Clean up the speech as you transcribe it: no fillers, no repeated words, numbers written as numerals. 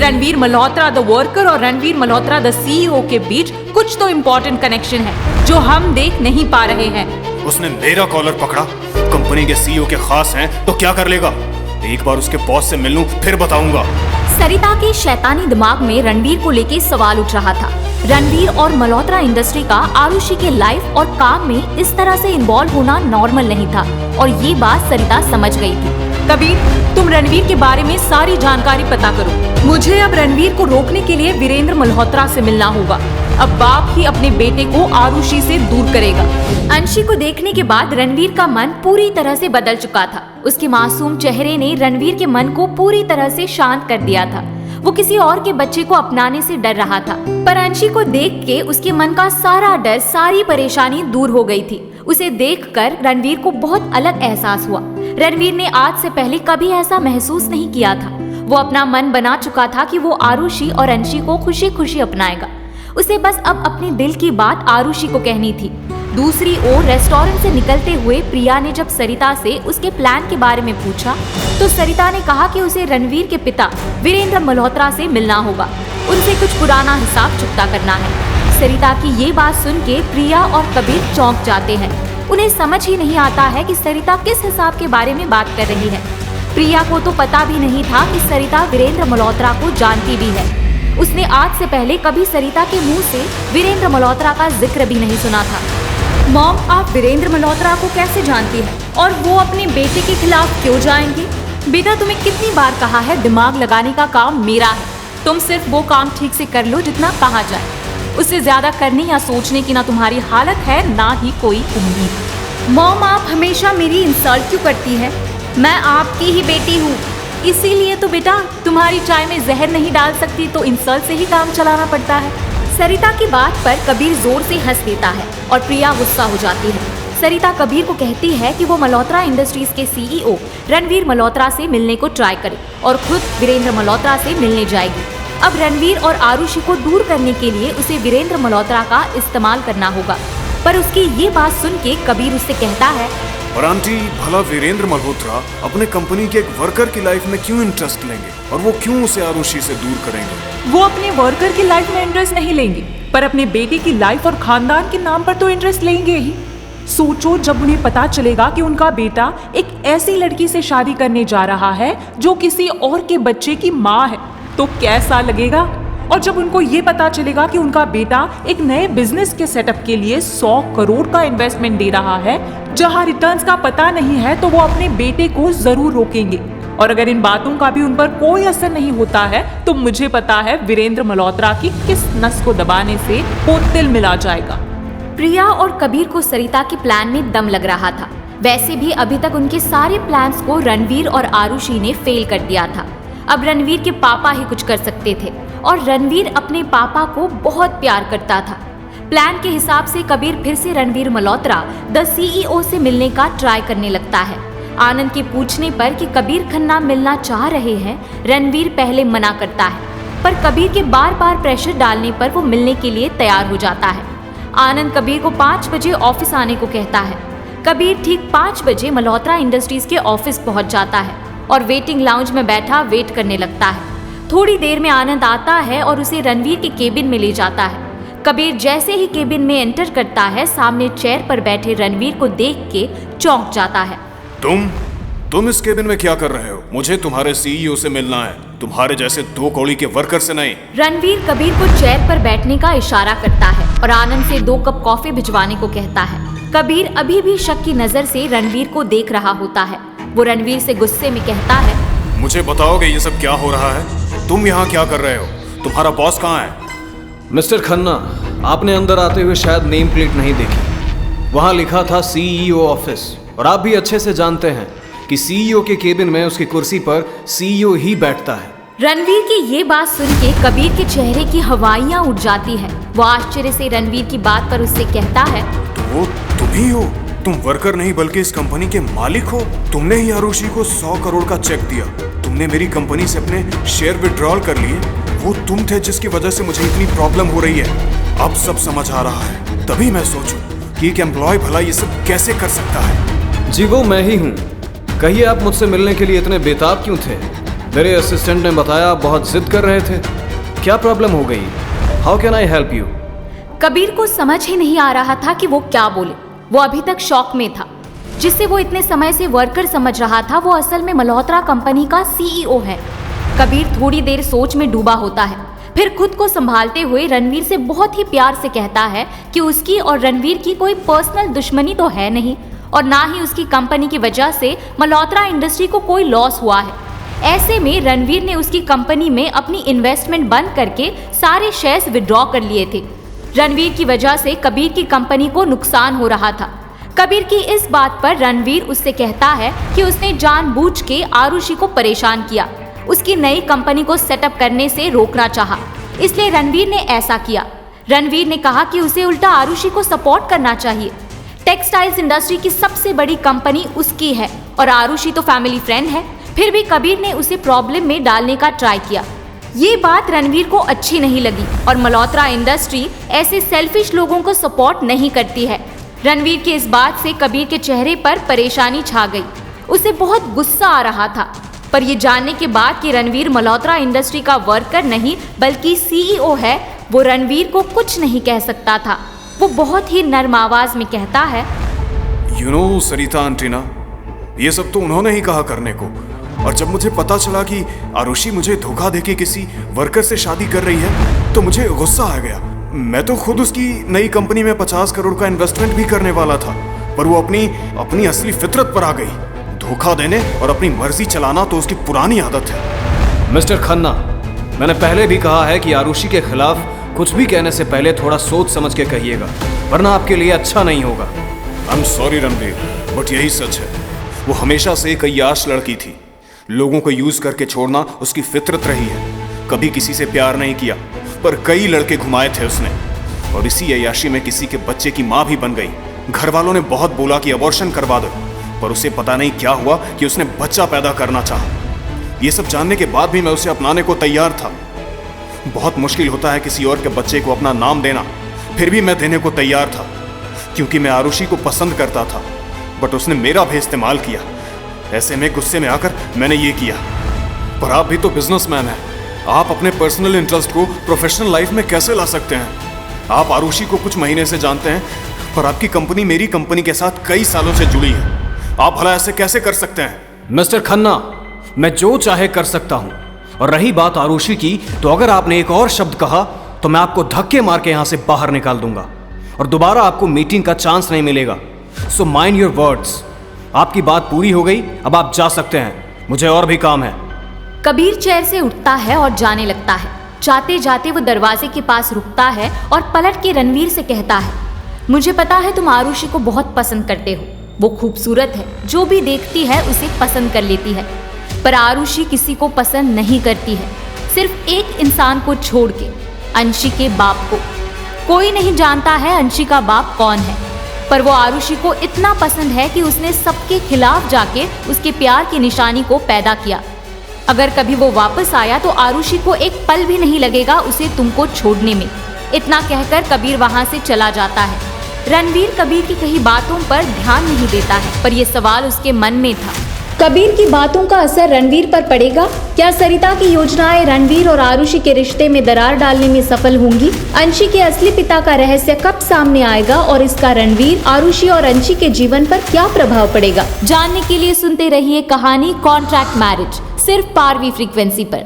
Ranveer Malhotra the worker और Ranveer Malhotra the CEO के बीच कुछ तो इम्पोर्टेंट कनेक्शन है जो हम देख नहीं पा रहे हैं। उसने मेरा कॉलर पकड़ा, कंपनी के सीईओ के खास हैं तो क्या कर लेगा? एक बार उसके बॉस से मिल लूं फिर बताऊंगा। सरिता के शैतानी दिमाग में रणवीर को लेके सवाल उठ रहा था। रणवीर और मल्होत्रा इंडस्ट्री का आरुषि के लाइफ और काम में इस तरह से इन्वॉल्व होना नॉर्मल नहीं था और ये बात सरिता समझ गई थी। कबीर, तुम रणवीर के बारे में सारी जानकारी पता करो। मुझे अब रणवीर को रोकने के लिए वीरेंद्र मल्होत्रा से मिलना होगा। अब बाप ही अपने बेटे को आरुषि से दूर करेगा। अंशी को देखने के बाद रणवीर का मन पूरी तरह से बदल चुका था। उसके मासूम चेहरे ने रणवीर के मन को पूरी तरह से शांत कर दिया था। वो किसी और के बच्चे को अपनाने से डर रहा था, पर अंशी को देख के उसके मन का सारा डर, सारी परेशानी दूर हो गई थी। उसे देखकर रणवीर को बहुत अलग एहसास हुआ। रणवीर ने आज से पहले कभी ऐसा महसूस नहीं किया था। वो अपना मन बना चुका था कि वो आरुषि और अंशी को खुशी खुशी अपनाएगा। उसे बस अब अपने दिल की बात आरुषि को कहनी थी। दूसरी ओर रेस्टोरेंट से निकलते हुए प्रिया ने जब सरिता से उसके प्लान के बारे में पूछा तो सरिता ने कहा कि उसे रणवीर के पिता वीरेंद्र मल्होत्रा से मिलना होगा। उनसे कुछ पुराना हिसाब चुकता करना है। सरिता की ये बात सुन के प्रिया और कबीर चौंक जाते हैं। उन्हें समझ ही नहीं आता है कि सरिता किस हिसाब के बारे में बात कर रही है। प्रिया को तो पता भी नहीं था कि सरिता वीरेंद्र मल्होत्रा को जानती भी है। उसने आज से पहले कभी सरिता के मुंह से वीरेंद्र मल्होत्रा का जिक्र भी नहीं सुना था। मॉम, आप वीरेंद्र मल्होत्रा को कैसे जानती है और वो अपने बेटे के खिलाफ क्यों जाएंगे? बेटा, तुम्हें कितनी बार कहा है दिमाग लगाने का काम मेरा है। तुम सिर्फ वो काम ठीक से कर लो जितना कहा जाए। उससे ज्यादा करने या सोचने की ना तुम्हारी हालत है ना ही कोई उम्मीद। मॉम, आप हमेशा मेरी इंसल्ट क्यों करती है? मैं आपकी ही बेटी हूँ। इसीलिए तो बेटा तुम्हारी चाय में जहर नहीं डाल सकती, तो इंसल्ट से ही काम चलाना पड़ता है। सरिता की बात पर कबीर जोर से हंस देता है और प्रिया गुस्सा हो जाती है। सरिता कबीर को कहती है कि वो मल्होत्रा इंडस्ट्रीज के सीईओ रणवीर मल्होत्रा से मिलने को ट्राई करे और खुद वीरेंद्र मल्होत्रा से मिलने जाएगी। अब रणवीर और आरुषि को दूर करने के लिए उसे वीरेंद्र मल्होत्रा का इस्तेमाल करना होगा। पर उसकी ये बात सुन के कबीर उससे कहता है, और आंटी, भला वीरेंद्र मल्होत्रा अपने कंपनी के एक वर्कर की लाइफ में क्यों इंटरेस्ट लेंगे और वो क्यों उसे आरुषि से दूर करेंगे? वो अपने वर्कर की लाइफ में इंटरेस्ट नहीं लेंगे, पर अपने बेटे की लाइफ और खानदान के नाम पर तो इंटरेस्ट लेंगे ही। सोचो, जब उन्हें पता चलेगा कि उनका बेटा एक ऐसी लड़की से शादी करने जा रहा है जो किसी और के बच्चे की माँ है, तो कैसा लगेगा। और जब उनको ये पता चलेगा कि उनका बेटा एक नए बिजनेस के सेटअप के लिए 100 करोड़ का इन्वेस्टमेंट दे रहा है जहां रिटर्न्स का पता नहीं है, तो वो अपने बेटे को जरूर रोकेंगे। और अगर इन बातों का भी उन पर कोई असर नहीं होता है तो मुझे पता है वीरेंद्र मल्होत्रा की किस नस को दबाने से वो तिल मिला जाएगा। प्रिया और कबीर को सरिता के प्लान में दम लग रहा था। वैसे भी अभी तक उनके सारे प्लान्स को रणवीर और आरुषि ने फेल कर दिया था। अब रणवीर के पापा ही कुछ कर सकते थे और रणवीर अपने पापा को बहुत प्यार करता था। प्लान के हिसाब से कबीर फिर से रणवीर मल्होत्रा द सीईओ से मिलने का ट्राई करने लगता है। आनंद के पूछने पर कि कबीर खन्ना मिलना चाह रहे हैं, रणवीर पहले मना करता है, पर कबीर के बार बार प्रेशर डालने पर वो मिलने के लिए तैयार हो जाता है। आनंद कबीर को 5 बजे ऑफिस आने को कहता है। कबीर ठीक 5 बजे मल्होत्रा इंडस्ट्रीज के ऑफिस पहुंच जाता है और वेटिंग लाउंज में बैठा वेट करने लगता है। थोड़ी देर में आनंद आता है और उसे रणवीर के केबिन में ले जाता है। कबीर जैसे ही केबिन में एंटर करता है, सामने चेयर पर बैठे रणवीर को देख के चौंक जाता है। तुम इस केबिन में क्या कर रहे हो? मुझे तुम्हारे सीईओ से मिलना है, तुम्हारे जैसे 2 कौड़ी के वर्कर से नहीं। रणवीर कबीर को चेयर पर बैठने का इशारा करता है और आनंद से 2 कप कॉफी भिजवाने को कहता है। कबीर अभी भी शक की नजर से रणवीर को देख रहा होता है। वो रणवीर से गुस्से में कहता है, मुझे बताओगे ये सब क्या हो रहा है? तुम यहाँ क्या कर रहे हो? तुम्हारा बॉस कहाँ है? मिस्टर खन्ना, आपने अंदर आते हुए शायद नेम प्लेट नहीं देखी। वहाँ लिखा था सीईओ ऑफिस, और आप भी अच्छे से जानते हैं कि सीईओ के केबिन में उसकी कुर्सी पर सीईओ ही बैठता है। रणवीर की ये बात सुन के कबीर के चेहरे की हवाइयाँ उड़ जाती है। वो आश्चर्य से रणवीर की बात पर उससे कहता है, तो वो तुम ही हो? तुम वर्कर नहीं बल्कि इस कंपनी के मालिक हो। तुमने ही आरुषि को 100 करोड़ का चेक दिया। तुमने मेरी कंपनी से अपने शेयर विड्रॉल कर लिए। वो तुम थे जिसकी वजह से मुझे इतनी प्रॉब्लम हो रही है। अब सब समझ आ रहा है। तभी मैं सोचूं कि एक एम्प्लॉय भला ये सब कैसे कर सकता है। जी वो मैं ही हूँ। कहिए आप मुझसे मिलने के लिए इतने बेताब क्यों थे? मेरे असिस्टेंट ने बताया आप बहुत जिद कर रहे थे। क्या प्रॉब्लम हो गई? How can I help you? Kabir को समझ ही नहीं आ रहा था कि वो क्या बोले। वो अभी तक शॉक में था। जिसे वो इतने समय से वर्कर समझ रहा था वो असल में मल्होत्रा कंपनी का सीईओ है। कबीर थोड़ी देर सोच में डूबा होता है, फिर खुद को संभालते हुए रणवीर से बहुत ही प्यार से कहता है कि उसकी और रणवीर की कोई पर्सनल दुश्मनी तो है नहीं और ना ही उसकी कंपनी की वजह से मल्होत्रा इंडस्ट्री को कोई लॉस हुआ है। ऐसे में रणवीर ने उसकी कंपनी में अपनी इन्वेस्टमेंट बंद करके सारे शेयर्स विड्रॉ कर लिए थे। रणवीर की वजह से कबीर की कंपनी को नुकसान हो रहा था। कबीर की इस बात पर रणवीर उससे कहता है कि उसने जानबूझ के आरुषि को परेशान किया, उसकी नई कंपनी को सेटअप करने से रोकना चाहा, इसलिए रणवीर ने ऐसा किया। रणवीर ने कहा कि उसे उल्टा आरुषि को सपोर्ट करना चाहिए। टेक्सटाइल्स इंडस्ट्री की सबसे बड़ी कंपनी उसकी है और आरुषि तो फैमिली फ्रेंड है। फिर भी कबीर ने उसे प्रॉब्लम में डालने का ट्राई किया। ये बात रणवीर को अच्छी नहीं लगी और मल्होत्रा इंडस्ट्री ऐसे सेल्फिश लोगों को सपोर्ट नहीं करती है। रणवीर की इस बात से कबीर के चेहरे पर परेशानी छा गई। उसे बहुत गुस्सा आ रहा था, पर यह जानने के बाद कि रणवीर मल्होत्रा इंडस्ट्री का वर्कर नहीं बल्कि सीईओ है, वो रणवीर को कुछ नहीं कह सकता था। वो बहुत ही नर्म आवाज में कहता है, यू नो सरिता आंटीना, ये सब तो उन्होंने ही कहा करने को, और जब मुझे पता चला कि आरुषि मुझे धोखा देके किसी वर्कर से शादी कर रही है तो मुझे गुस्सा आ गया। मैं तो खुद उसकी नई कंपनी में 50 करोड़ का इन्वेस्टमेंट भी करने वाला था, पर वो अपनी असली फितरत पर आ गई। धोखा देने और अपनी मर्जी चलाना तो उसकी पुरानी आदत है। मिस्टर खन्ना, मैंने पहले भी कहा है कि आरुषि के खिलाफ कुछ भी कहने से पहले थोड़ा सोच समझ के कहिएगा, वरना आपके लिए अच्छा नहीं होगा। I am sorry Ranveer, but यही सच है। वो हमेशा से एक अय्याश लड़की थी। लोगों को यूज करके छोड़ना उसकी फितरत रही है। कभी किसी से प्यार नहीं किया, पर कई लड़के घुमाए थे उसने, और इसी अय्याशी में किसी के बच्चे की माँ भी बन गई। घर वालों ने बहुत बोला कि अबॉर्शन करवा दो, पर उसे पता नहीं क्या हुआ कि उसने बच्चा पैदा करना चाहा। ये सब जानने के बाद भी मैं उसे अपनाने को तैयार था। बहुत मुश्किल होता है किसी और के बच्चे को अपना नाम देना, फिर भी मैं देने को तैयार था, क्योंकि मैं आरुषि को पसंद करता था। बट उसने मेरा भी इस्तेमाल किया। ऐसे में गुस्से में आकर मैंने ये किया। पर आप भी तो बिजनेसमैन हैं, आप अपने पर्सनल इंटरेस्ट को प्रोफेशनल लाइफ में कैसे ला सकते हैं? आप आरुषि को कुछ महीने से जानते हैं, पर आपकी कंपनी मेरी कंपनी के साथ कई सालों से जुड़ी है। आप भला ऐसे कैसे कर सकते हैं? मिस्टर खन्ना, मैं जो चाहे कर सकता हूं। और रही बात आरुषि की, तो अगर आपने एक और शब्द कहा तो मैं आपको धक्के मार के यहां से बाहर निकाल दूंगा और दोबारा आपको मीटिंग का चांस नहीं मिलेगा। So mind your words. आपकी बात पूरी हो गई, अब आप जा सकते हैं, मुझे और भी काम है। कबीर चेयर से उठता है और जाने लगता है। जाते जाते वो दरवाजे के पास रुकता है और पलट के रणवीर से कहता है, मुझे पता है तुम आरुषि को बहुत पसंद करते हो। वो खूबसूरत है, जो भी देखती है उसे पसंद कर लेती है, पर आरुषि किसी को पसंद नहीं करती है, सिर्फ एक इंसान को छोड़ के, अंशी के बाप को। कोई नहीं जानता है अंशी का बाप कौन है, पर वो आरुषि को इतना पसंद है कि उसने सबके खिलाफ जाके उसके प्यार की निशानी को पैदा किया। अगर कभी वो वापस आया तो आरुषि को एक पल भी नहीं लगेगा उसे तुमको छोड़ने में। इतना कहकर कबीर वहां से चला जाता है। रणवीर कबीर की कही बातों पर ध्यान नहीं देता है, पर यह सवाल उसके मन में था। कबीर की बातों का असर रणवीर पर पड़ेगा? क्या सरिता की योजनाएं रणवीर और आरुषि के रिश्ते में दरार डालने में सफल होंगी? अंशी के असली पिता का रहस्य कब सामने आएगा और इसका रणवीर, आरुषि और अंशी के जीवन पर क्या प्रभाव पड़ेगा? जानने के लिए सुनते रहिए कहानी कॉन्ट्रैक्ट मैरिज, सिर्फ पारवी फ्रीक्वेंसी पर।